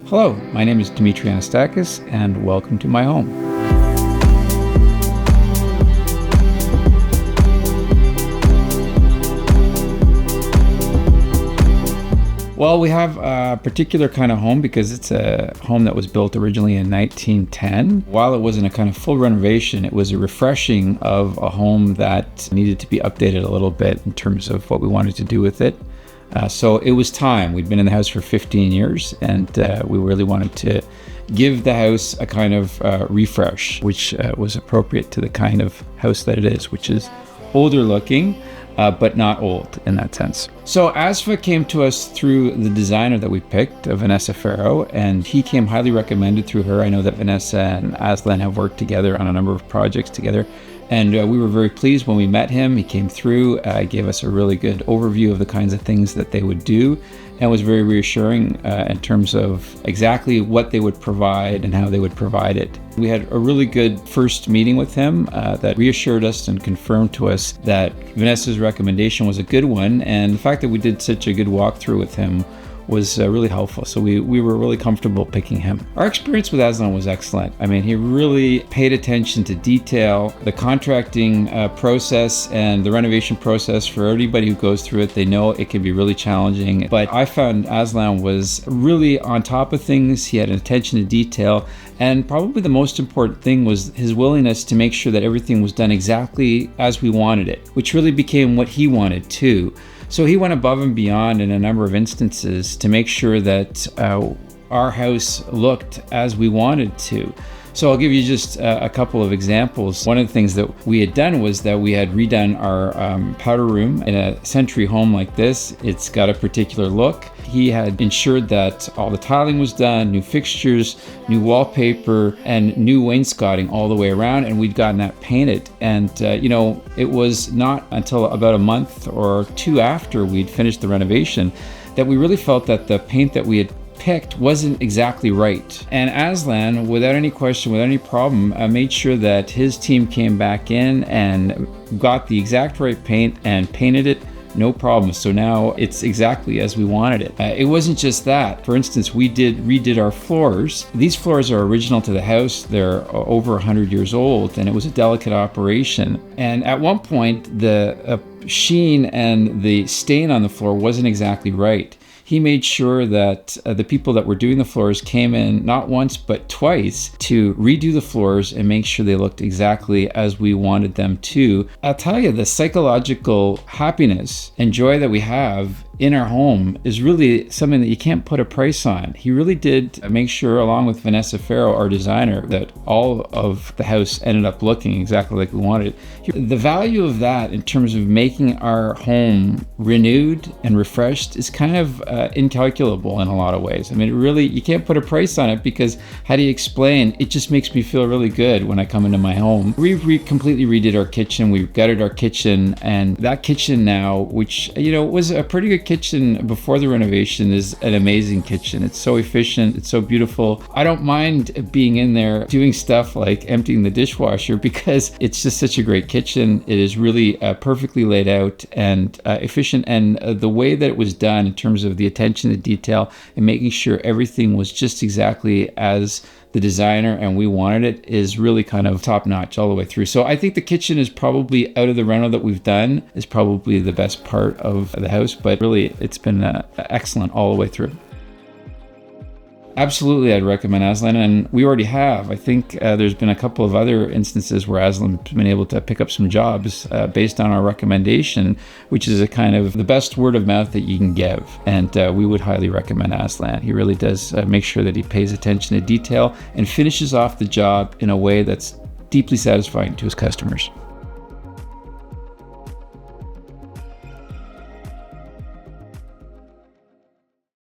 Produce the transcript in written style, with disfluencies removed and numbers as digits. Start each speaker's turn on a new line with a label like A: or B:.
A: Hello, my name is Dimitri and welcome to my home. Well, we have a particular kind of home because it's a home that was built originally in 1910. While it wasn't a kind of full renovation, it was a refreshing of a home that needed to be updated a little bit in terms of what we wanted to do with it. So it was time. We'd been in the house for 15 years and we really wanted to give the house a kind of refresh, which was appropriate to the kind of house that it is, which is older looking, but not old in that sense. So ASFA came to us through the designer that we picked, Vanessa Farrow, and he came highly recommended through her. I know that Vanessa and Aslan have worked together on a number of projects together. And we were very pleased when we met him. He came through, gave us a really good overview of the kinds of things that they would do, and was very reassuring in terms of exactly what they would provide and how they would provide it. We had a really good first meeting with him that reassured us and confirmed to us that Vanessa's recommendation was a good one, and the fact that we did such a good walkthrough with him was really helpful. So we were really comfortable picking him. Our experience with Aslan was excellent. I mean, he really paid attention to detail. The contracting process and the renovation process, for everybody who goes through it, they know it can be really challenging. But I found Aslan was really on top of things. He had an attention to detail. And probably the most important thing was his willingness to make sure that everything was done exactly as we wanted it, which really became what he wanted too. So he went above and beyond in a number of instances to make sure that our house looked as we wanted to. So I'll give you just a couple of examples. One of the things that we had done was that we had redone our powder room. In a century home like this, it's got a particular look. He had ensured that all the tiling was done, new fixtures, new wallpaper, and new wainscoting all the way around, and we'd gotten that painted. And it was not until about a month or two after we'd finished the renovation that we really felt that the paint that we had picked wasn't exactly right. And Aslan, without any question, without any problem, made sure that his team came back in and got the exact right paint and painted it. No problem. So now it's exactly as we wanted it. It wasn't just that. For instance, we redid our floors. These floors are original to the house. They're over 100 years old, and it was a delicate operation. And at one point, the sheen and the stain on the floor wasn't exactly right. He made sure that the people that were doing the floors came in not once but twice to redo the floors and make sure they looked exactly as we wanted them to. I'll tell you, the psychological happiness and joy that we have in our home is really something that you can't put a price on. He really did make sure, along with Vanessa Farrow, our designer, that all of the house ended up looking exactly like we wanted it. The value of that in terms of making our home renewed and refreshed is kind of incalculable in a lot of ways. I mean, it really, you can't put a price on it because how do you explain? It just makes me feel really good when I come into my home. We completely redid our kitchen. We gutted our kitchen, and that kitchen now, which, was a pretty good kitchen before the renovation, is an amazing kitchen. It's so efficient. It's so beautiful. I don't mind being in there doing stuff like emptying the dishwasher because it's just such a great kitchen. It is really perfectly laid out and efficient. And the way that it was done in terms of the attention to detail and making sure everything was just exactly as the designer and we wanted it is really kind of top notch all the way through. So I think the kitchen is probably, out of the reno that we've done, is probably the best part of the house, but really it's been excellent all the way through. Absolutely, I'd recommend Aslan, and we already have. I think there's been a couple of other instances where Aslan's been able to pick up some jobs based on our recommendation, which is a kind of the best word of mouth that you can give. And we would highly recommend Aslan. He really does make sure that he pays attention to detail and finishes off the job in a way that's deeply satisfying to his customers.